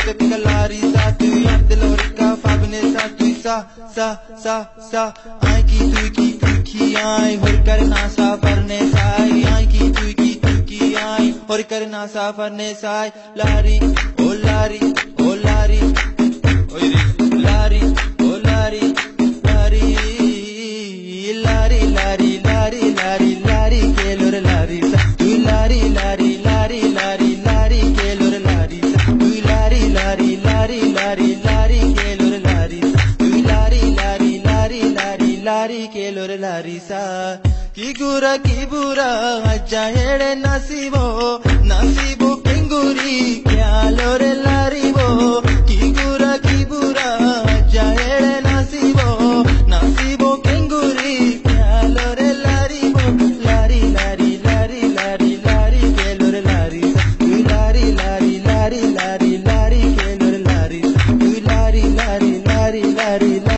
pica pica larisa, tu yante lorica fagunesa, tu sa, ai ki tu ai, hor karna safarne sai, ai ki tu ai, hor karna safarne sai, lari, oh lari, oh lari, lari, oh lari, lari, lari, lari, lari, lari, lari, ke lor lari sa, tu lari, lari, lari, lari, lari, ke lor lari sa, tu lari, lari, lari, lari, lari, ke lor lari sa, tu lari, lari, lari, lari, lari, ke lor lari sa. Ki bura, aja hele nasibo, nasibo kenguri, kya lor lari bo. Ki bura, aja hele nasibo, nasibo kenguri, kya lor lari bo. Lari, lari, lari, lari, lari, ke lor lari sa, tu lari, lari, lari, lari.